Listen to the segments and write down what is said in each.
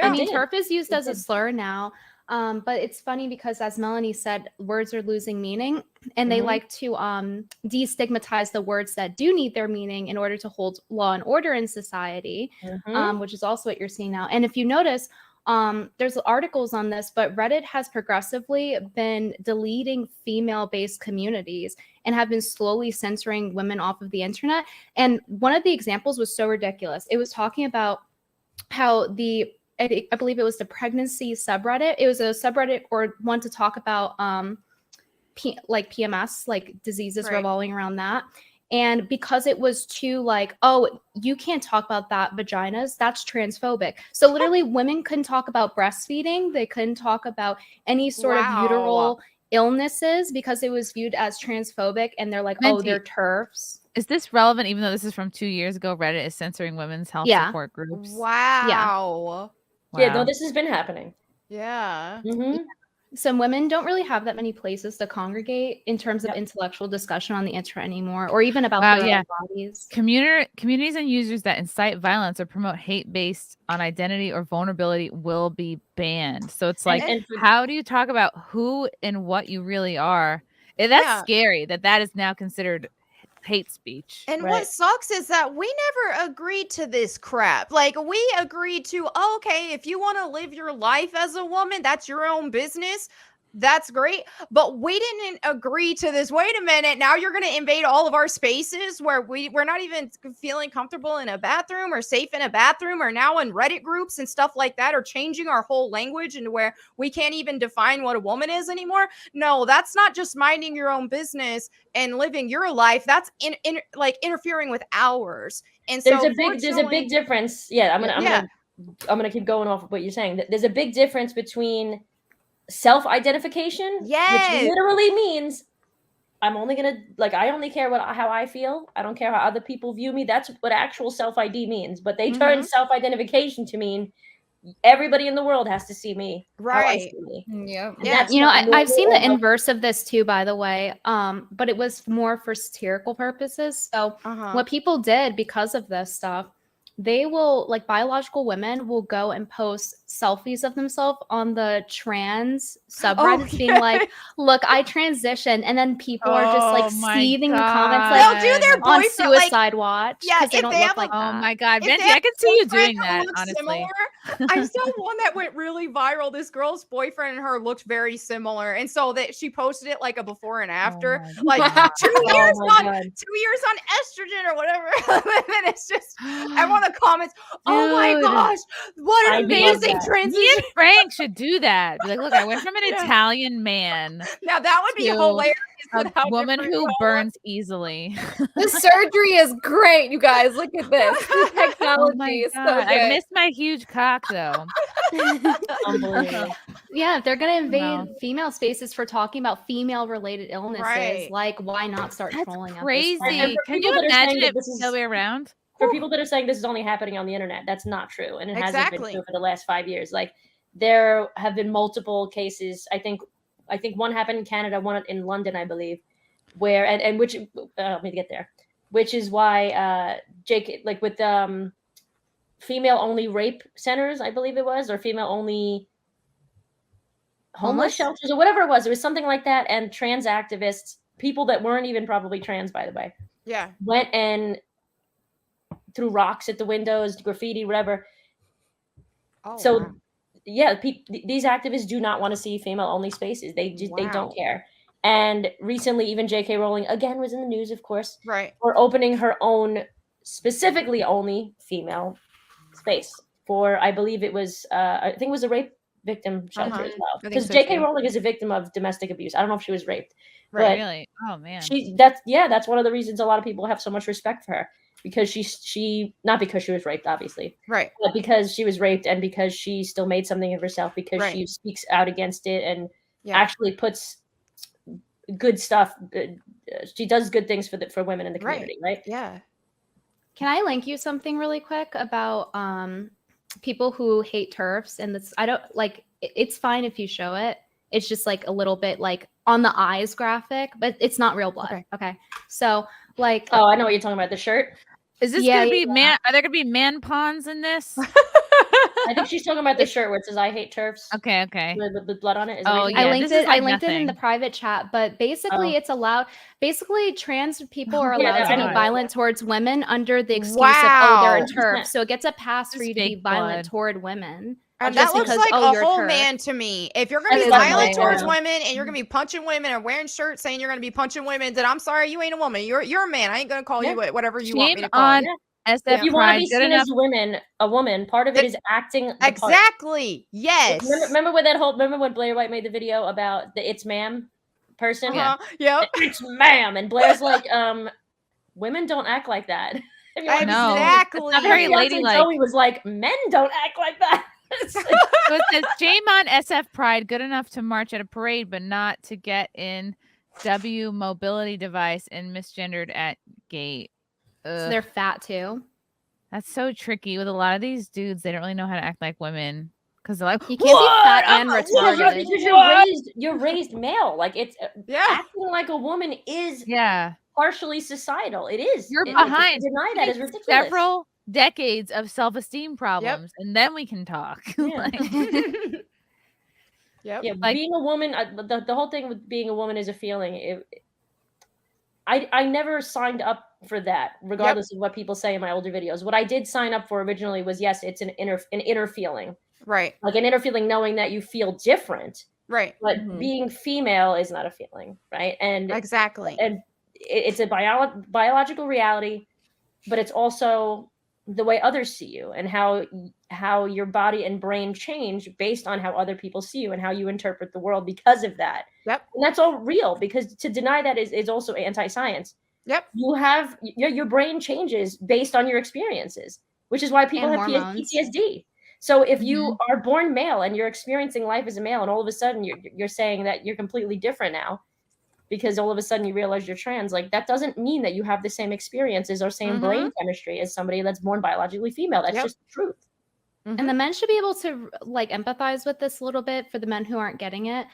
I mean, TERF is used as a slur now. But it's funny because, as Melonie said, words are losing meaning, and they like to destigmatize the words that do need their meaning in order to hold law and order in society, which is also what you're seeing now. And if you notice, there's articles on this, but Reddit has progressively been deleting female-based communities and have been slowly censoring women off of the internet. And one of the examples was so ridiculous. It was talking about how I believe it was the pregnancy subreddit. It was a subreddit or one to talk about PMS, like diseases revolving around that. And because it was too like, oh, you can't talk about that, vaginas, that's transphobic. So literally women couldn't talk about breastfeeding. They couldn't talk about any sort of uteral illnesses because it was viewed as transphobic. And they're like, oh, they're TERFs. Is this relevant even though this is from 2 years ago? Reddit is censoring women's health support groups. Wow. Yeah, no, this has been happening. Yeah. So women don't really have that many places to congregate in terms of intellectual discussion on the internet anymore, or even about their own bodies. Communities and users that incite violence or promote hate based on identity or vulnerability will be banned. So it's like, how do you talk about who and what you really are? That's scary that is now considered hate speech. And what sucks is that we never agreed to this crap. Like, we agreed to, okay, if you want to live your life as a woman, that's your own business. That's great. But we didn't agree to this. Wait a minute. Now you're going to invade all of our spaces where we're not even feeling comfortable in a bathroom or safe in a bathroom, or now in Reddit groups and stuff like that, or changing our whole language into where we can't even define what a woman is anymore. No, that's not just minding your own business and living your life. That's like interfering with ours. And so there's a big difference. Yeah, I'm gonna keep going off of what you're saying. There's a big difference between self-identification, which literally means I'm only gonna I only care how I feel. I don't care how other people view me. That's what actual self-ID means. But they turn self-identification to mean everybody in the world has to see me. How I see me. Yeah. You know, I've seen the inverse of this too, by the way. But it was more for satirical purposes. So what people did because of this stuff, they will, like, biological women will go and post selfies of themselves on the trans subreddits being like, look, I transitioned. And then people are just like seething the comments, like, they'll do their on suicide watch. Yeah, they don't look like that. Oh my God, Venti, I can see you doing that, honestly. Similar, I saw one that went really viral. This girl's boyfriend and her looked very similar. And so that she posted it like a before and after, like 2 years on 2 years on estrogen or whatever. And it's just, I want to comment, oh my gosh, what an amazing transition. Me and Frank should do that. Be like, look, I went from an Italian man. Now that would be hilarious. A woman who burns easily. The surgery is great, you guys. Look at this. The technology is so good. I miss my huge cock, though. Unbelievable. Yeah, if they're going to invade female spaces for talking about female-related illnesses, like, why not start trolling? Crazy. Can you imagine it the other way around? For people that are saying this is only happening on the internet, that's not true. And it hasn't been true for the last 5 years. Like, there have been multiple cases. I think one happened in Canada, one in London, I believe, where, and which, let me get there, which is why JK, like with female-only rape centers, I believe it was, or female-only homeless shelters, or whatever it was something like that, and trans activists, people that weren't even probably trans, by the way, went and threw rocks at the windows, graffiti, whatever. These activists do not want to see female-only spaces. They don't care. And recently, even J.K. Rowling again was in the news, of course, for opening her own specifically only female space for, I believe it was, I think it was a rape victim shelter as well. Because J.K. Rowling is a victim of domestic abuse. I don't know if she was raped. Right. Really? Oh man. That's one of the reasons a lot of people have so much respect for her. Because she not because she was raped, obviously, but because she was raped, and because she still made something of herself, because she speaks out against it and actually puts good stuff. She does good things for women in the community, right? Yeah. Can I link you something really quick about people who hate TERFs? And this, I don't like. It's fine if you show it. It's just like a little bit like on the eyes graphic, but it's not real blood. Okay. So like, I know what you're talking about. The shirt. Is this gonna be man? Are there gonna be man pawns in this? I think she's talking about the shirt where it says "I hate TERFs." Okay. With blood on it. Is Oh, it yeah. I linked it. Like I linked it in the nothing. private chat. But basically, it's allowed. Basically, trans people are allowed to be violent towards women under the excuse of they're a TERF, so it gets a pass for you to be violent toward women. And that looks like a whole man to me. If you're going to be violent towards women and you're going to be punching women and wearing shirts saying you're going to be punching women, then I'm sorry, you ain't a woman. You're a man. I ain't going to call you whatever you want me to call you. If you want to be seen as a woman, part of it is acting exactly. Yes. Remember when Blair White made the video about the "It's ma'am" person? Yep. It's ma'am, and Blair's like, women don't act like that. Exactly. It's not very ladylike. Joey was like, men don't act like that. So it says, shame on SF Pride, good enough to march at a parade, but not to get in W mobility device and misgendered at gate. So they're fat too. That's so tricky with a lot of these dudes. They don't really know how to act like women because they're like, you can't be fat and retarded. Because you're raised male. Like it's acting like a woman is partially societal. It is. You're behind. To deny that is ridiculous. Several decades of self-esteem problems, and then we can talk. Being a woman, the whole thing with being a woman is a feeling. I never signed up for that, regardless of what people say in my older videos. What I did sign up for originally was, yes, it's an inner feeling, right? Like an inner feeling, knowing that you feel different, right? But being female is not a feeling, right? And exactly, and it's a biological reality, but it's also the way others see you and how your body and brain change based on how other people see you and how you interpret the world because of that. Yep. And that's all real, because to deny that is also anti-science. Yep. You have your brain changes based on your experiences, which is why people have PTSD. So if you are born male and you're experiencing life as a male, and all of a sudden you're saying that you're completely different now, because all of a sudden you realize you're trans, like that doesn't mean that you have the same experiences or same brain chemistry as somebody that's born biologically female. That's just the truth. And the men should be able to like empathize with this a little bit for the men who aren't getting it.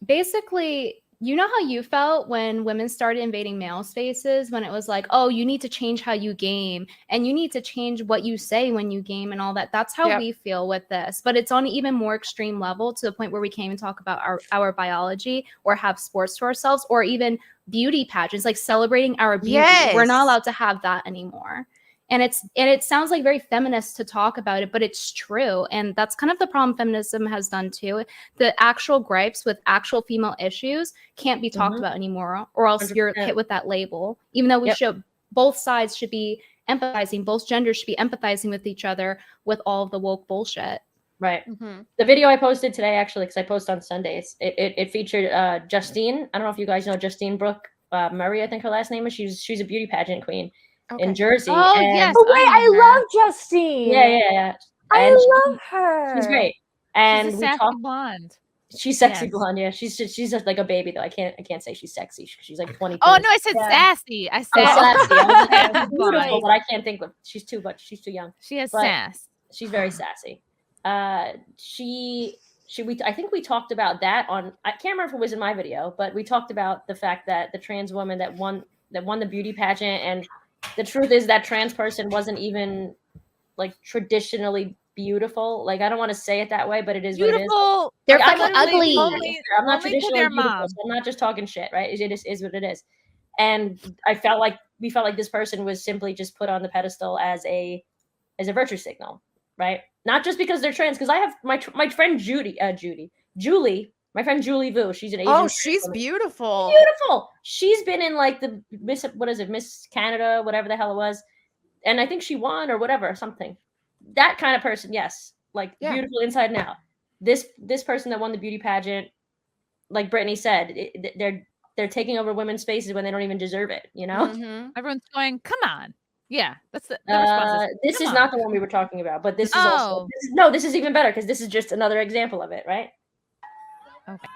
Basically, you know how you felt when women started invading male spaces, when it was like, oh, you need to change how you game and you need to change what you say when you game and all that. That's how we feel with this. But it's on an even more extreme level, to the point where we can't even talk about our biology or have sports to ourselves, or even beauty pageants, like celebrating our beauty. We're not allowed to have that anymore. And it sounds like very feminist to talk about it, but it's true. And that's kind of the problem feminism has done too. The actual gripes with actual female issues can't be talked about anymore, or else 100%. You're hit with that label. Even though we should, both sides should be empathizing, both genders should be empathizing with each other with all of the woke bullshit. Right. The video I posted today, actually, because I post on Sundays, it featured Justine. I don't know if you guys know Justine Brooke Murray, I think her last name is. She's a beauty pageant queen. In Jersey. Oh, yes. Oh, wait, I love Justine. Yeah. I love her. She's great. And she's a sassy blonde. She's sexy blonde. Yeah, she's just like a baby though. I can't say she's sexy. She's like 22. Oh no, I said sassy. I said sassy. I was beautiful, but I can't think of. She's too much. She's too young. She has sass. She's very sassy. I think we talked about that on. I can't remember if it was in my video, but we talked about the fact that the trans woman that won the beauty pageant, and the truth is that trans person wasn't even like traditionally beautiful. Like, I don't want to say it that way, but it is beautiful. What it is. They're fucking ugly. I'm not traditionally beautiful, so I'm not just talking shit, right? It is what it is. And we felt like this person was simply just put on the pedestal as a virtue signal, right? Not just because they're trans. Because I have my friend Julie. My friend Julie Vu, she's an Asian. Oh, she's beautiful. Beautiful. She's been in like the Miss Canada, whatever the hell it was. And I think she won or whatever, something. That kind of person, yes. Like beautiful inside and out. This person that won the beauty pageant, like Brittany said, they're taking over women's spaces when they don't even deserve it, you know? Everyone's going, come on. Yeah, that's the response. This is not the one we were talking about, but this is also this is even better, because this is just another example of it, right? Okay.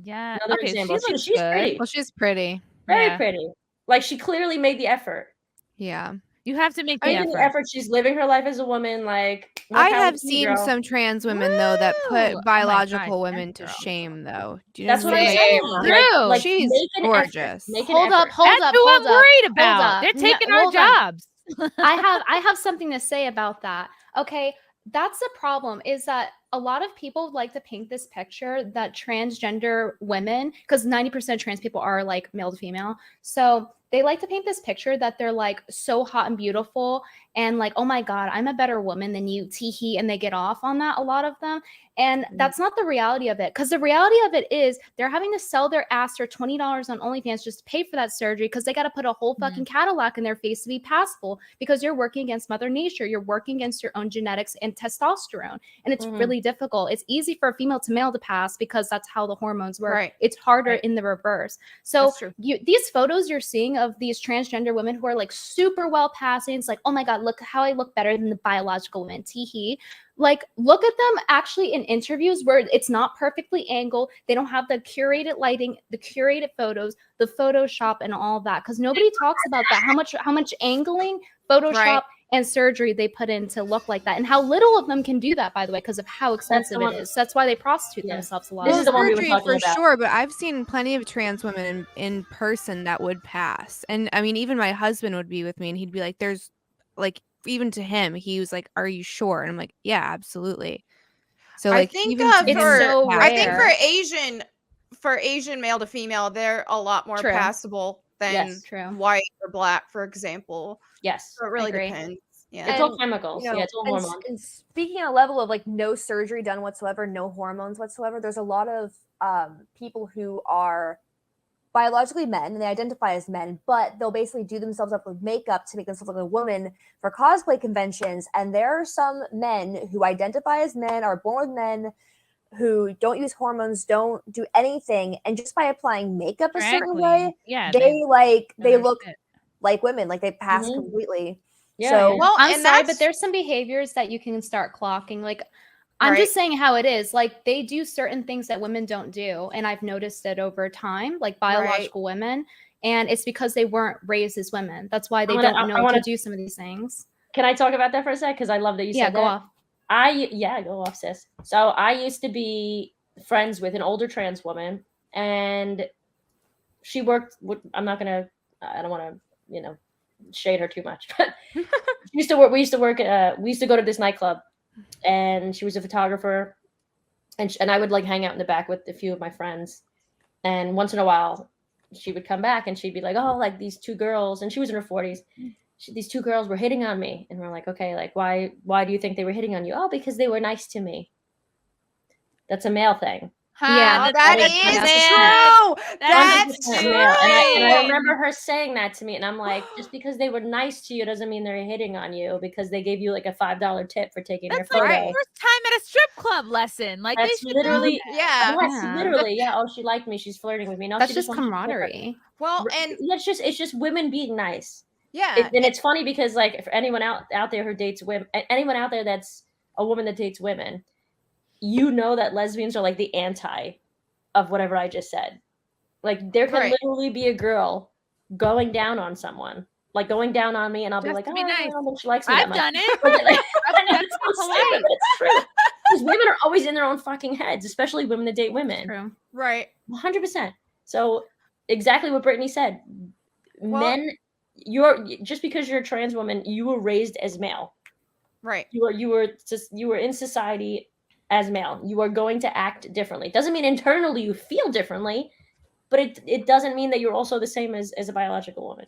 Yeah. Another example. She's pretty. Well, she's pretty. Very pretty. Like, she clearly made the effort. Yeah. You have to make the effort. She's living her life as a woman. Like, I have seen some trans women though that put biological women to shame, though. Do you know that's what I'm saying? Like, she's gorgeous. Hold up. That's who I'm worried about. They're taking our jobs. I have something to say about that. Okay, that's the problem, is that a lot of people like to paint this picture that transgender women, because 90% of trans people are like male to female, so they like to paint this picture that they're like so hot and beautiful and like, oh my God, I'm a better woman than you, teehee, and they get off on that, a lot of them. And that's not the reality of it, because the reality of it is they're having to sell their ass for $20 on OnlyFans just to pay for that surgery, because they got to put a whole fucking Cadillac in their face to be passable, because you're working against Mother Nature. You're working against your own genetics and testosterone. And it's really difficult. It's easy for a female to male to pass because that's how the hormones work. Right. It's harder in the reverse. So these photos you're seeing of these transgender women who are like super well passing, it's like, oh my God, look how I look better than the biological women, teehee. Like, look at them actually in interviews where it's not perfectly angled. They don't have the curated lighting, the curated photos, the Photoshop, and all that. Because nobody talks about that. How much angling, Photoshop, and surgery they put in to look like that, and how little of them can do that, by the way, because of how expensive it is. That's why they prostitute themselves a lot. This is the one we were talking for about. sure, but I've seen plenty of trans women in person that would pass. And I mean, even my husband would be with me, and he'd be like, "There's like." Even to him, he was like, "Are you sure?" And I'm like, "Yeah, absolutely." So like, I think for Asian male to female, they're a lot more passable than white or black, for example. Yes, so it really depends. Yeah, it's all chemicals. Yeah, it's all hormones. And speaking on a level of like no surgery done whatsoever, no hormones whatsoever, there's a lot of people who are biologically men and they identify as men, but they'll basically do themselves up with makeup to make themselves look like a woman for cosplay conventions. And there are some men who identify as men, are born with men, who don't use hormones, don't do anything, and just by applying makeup a certain way, they look like women, like they pass completely. So well, I'm sorry, but there's some behaviors that you can start clocking. Like, I'm just saying how it is. Like, they do certain things that women don't do, and I've noticed it over time, like biological women, and it's because they weren't raised as women. That's why they don't know to do some of these things. Can I talk about that for a sec? Because I love that you said that. Go off, sis. So I used to be friends with an older trans woman, and she worked with, I don't want to, shade her too much, but we used to go to this nightclub, and she was a photographer, and I would like hang out in the back with a few of my friends, and once in a while she would come back and she'd be like, oh, like these two girls, and she was in her 40s. These two girls were hitting on me, and we're like, okay, like why do you think they were hitting on you? Oh, because they were nice to me. That's a male thing. Yeah, that is true. That's true. And I remember her saying that to me, and I'm like, just because they were nice to you doesn't mean they're hitting on you because they gave you like a $5 tip for taking their photo. That's like first time at a strip club lesson. Like, that's literally, literally. Oh, she liked me. She's flirting with me. No, that's just camaraderie. Well, and it's just women being nice. Yeah, and it's funny because like for anyone out there who dates women, anyone out there that's a woman that dates women, that lesbians are like the anti of whatever I just said. Like there can literally be a girl going down on someone, like going down on me, and I'll be like, oh, nice. I don't think she likes me. I've done it. It's true. Because women are always in their own fucking heads, especially women that date women. True. Right. 100%. So exactly what Brittany said. Men, just because you're a trans woman, you were raised as male. Right. You were in society as male. You are going to act differently. It doesn't mean internally you feel differently, but it doesn't mean that you're also the same as a biological woman.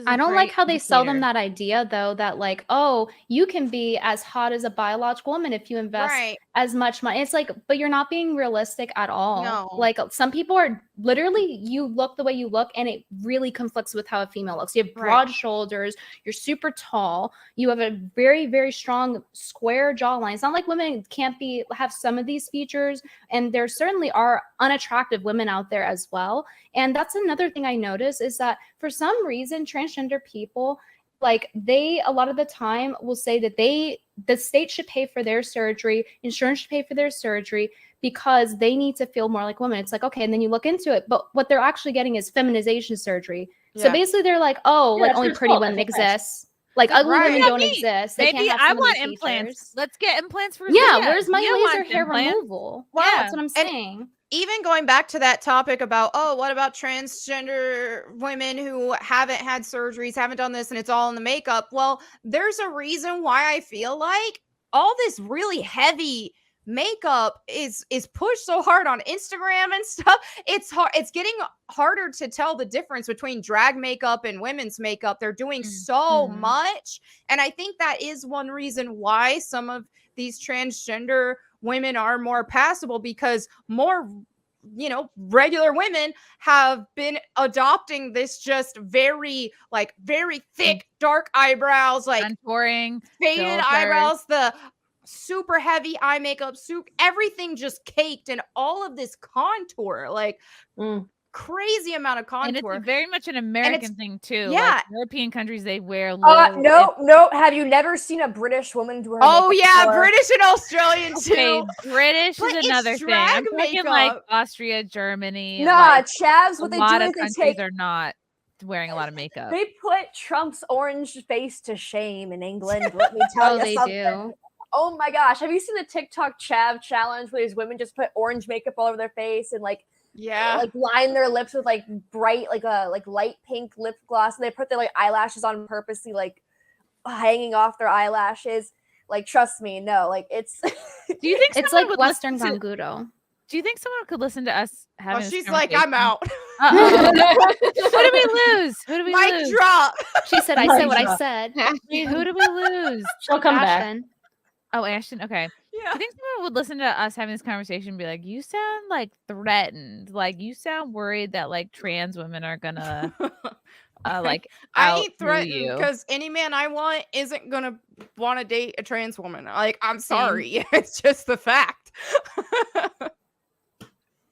I don't like how they sell them that idea, though, that like, oh, you can be as hot as a biological woman if you invest as much money. It's like, but you're not being realistic at all. No. Like some people are literally, you look the way you look and it really conflicts with how a female looks. You have broad shoulders, you're super tall, you have a very, very strong square jawline. It's not like women can't have some of these features, and there certainly are unattractive women out there as well. And that's another thing I notice is that for some reason, transgender people, like they a lot of the time will say that the state should pay for their surgery, insurance should pay for their surgery because they need to feel more like women. It's like, okay, and then you look into it, but what they're actually getting is feminization surgery. So basically they're like, oh, like only pretty women exist. Like ugly Right. women Yeah, don't me. exist. They Maybe can't have I some of want these implants. features. Let's get implants for Yeah, Zia. where's my Zia laser wants hair implants. removal? Well, Yeah. That's what I'm saying. Even going back to that topic about, oh, what about transgender women who haven't had surgeries, haven't done this, and it's all in the makeup? Well, there's a reason why I feel like all this really heavy makeup is pushed so hard on Instagram and stuff. It's hard. It's getting harder to tell the difference between drag makeup and women's makeup. They're doing so much, and I think that is one reason why some of these transgender women are more passable, because more, regular women have been adopting this just very thick, dark eyebrows, like contouring, faded filters. eyebrows, the super heavy eye makeup, everything just caked in all of this contour, crazy amount of contour. And it's very much an American thing too. Yeah. Like European countries, they wear low. No. Have you never seen a British woman do her Oh makeup yeah, before? British and Australian too. Okay, British But is it's another thing. drag I'm talking like makeup. Austria, Germany. Nah, like, Chavs, a what they do lot is of they countries take are not wearing a lot of makeup. they put Trump's orange face to shame in England. Let me tell Oh, you they something. do. Oh my gosh. Have you seen the TikTok Chav challenge where these women just put orange makeup all over their face and Yeah. line their lips with bright light pink lip gloss, and they put their eyelashes on purposely hanging off their eyelashes? Trust me, no, it's Do you think It's someone like would Western listen to- Gangudo. Do you think someone could listen to us having this She's like, I'm conversation? out. Uh-oh. Who do we lose? Who do we Mic lose? drop. She said, I Mic said what I drop. said. Wait, who do we lose? She'll come back. Ashton. Oh, Ashton. Okay. Do Yeah. you think someone would listen to us having this conversation and be like, you sound threatened? You sound worried that trans women are gonna I out ain't threatened you. because any man I want isn't gonna want to date a trans woman. I'm sorry. It's just the fact.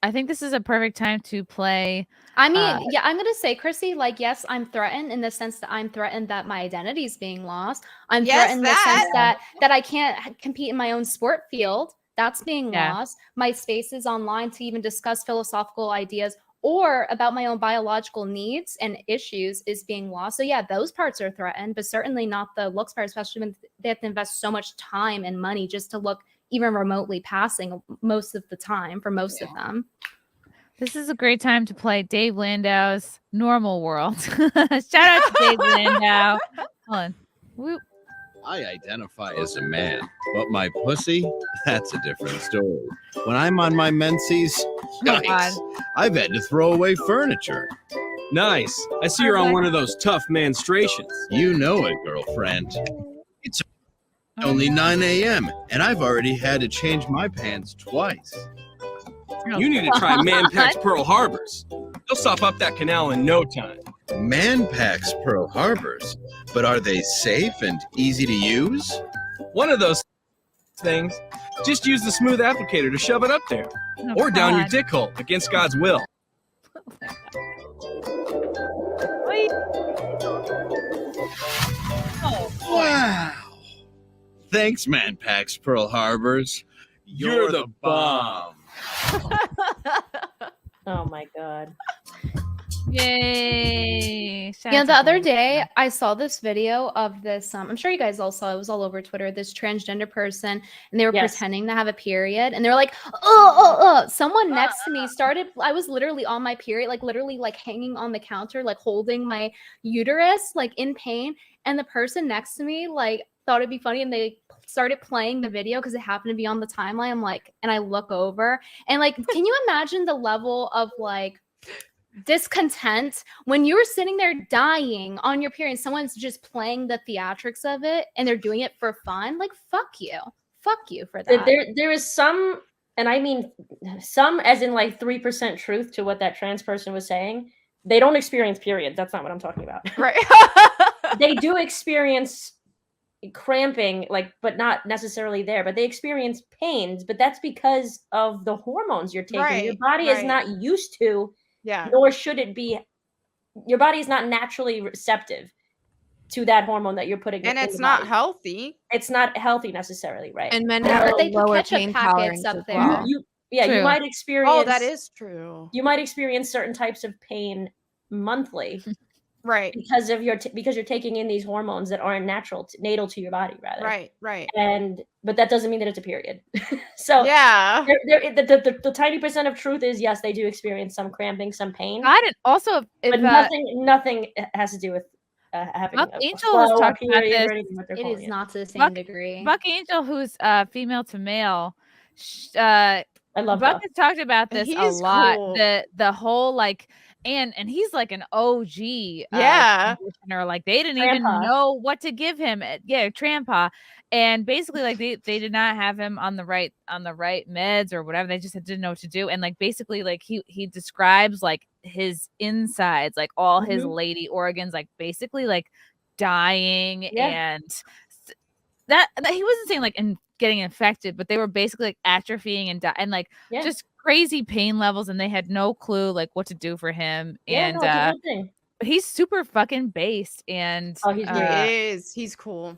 I think this is a perfect time to play. I mean, yeah, I'm gonna say, Chrissy, yes, I'm threatened in the sense that I'm threatened that my identity is being lost. I'm threatened in the sense that I can't compete in my own sport field. That's being lost. My spaces online to even discuss philosophical ideas or about my own biological needs and issues is being lost. So yeah, those parts are threatened, but certainly not the looks part, especially when they have to invest so much time and money just to look even remotely passing most of the time for most of them. This is a great time to play Dave Landau's Normal World. Shout out to Dave Landau. Hold on. Whoop. I identify as a man, but my pussy, that's a different story. When I'm on my menses, my yikes, I've had to throw away furniture. Nice. I see you're on one of those tough menstruations. You know it, girlfriend. It's only 9 a.m., and I've already had to change my pants twice. You need to try Man Packs Pearl Harbors. They'll sop up that canal in no time. Man Packs Pearl Harbors, but are they safe and easy to use? One of those things, just use the smooth applicator to shove it up there. Oh, Or down your God. dick hole against God's will. Wait. Oh, boy. Wow. Thanks, Man Packs Pearl Harbors. You're the bomb. Oh my god. Yay. Shout Yeah, out the to other Dave. day I saw this video of this. I'm sure you guys all saw it. It was all over Twitter. This transgender person, and they were Yes. pretending to have a period, and they were like, "Oh." Someone next to me started. I was literally on my period, literally hanging on the counter, holding my uterus, in pain, and the person next to me thought it'd be funny, and they started playing the video because it happened to be on the timeline. I'm like, and I look over, and can you imagine the level of discontent when you're sitting there dying on your period, someone's just playing the theatrics of it and they're doing it for fun? Fuck you for that. There is some, and I mean some as in 3% truth to what that trans person was saying. They don't experience periods. That's not what I'm talking about. Right. They do experience cramping, but not necessarily there, but they experience pains, but that's because of the hormones you're taking. Your body is not used to, nor should it be. Your body is not naturally receptive to that hormone that you're putting And in it's the not body. healthy. It's not healthy necessarily, right? And men Yeah, have but they put lower ketchup pain packets tolerance up as there. well. You True. might experience. Oh, that is true. You might experience certain types of pain monthly. right? Because of because you're taking in these hormones that aren't natural, natal to your body, rather. Right. But that doesn't mean that it's a period. So yeah, the tiny percent of truth is yes, they do experience some cramping, some pain. God, and also, but nothing has to do with having Buck a Angel flow, has a talked about period, this. or anything that they're It calling is not to the same Buck, degree. Buck Angel, who's female to male, I love Buck has talked about this a He's lot. cool. The whole like, and he's like an OG conditioner. Like they didn't even know what to give him. Yeah, Trampa. And basically, like they did not have him on the right meds or whatever. They just didn't know what to do. And like basically, like he describes like his insides, like all his lady organs, like basically like dying, and that he wasn't saying like getting infected, but they were basically like atrophying and like just crazy pain levels, and they had no clue like what to do for him. And it's a good thing. But he's super fucking based, and he's cool.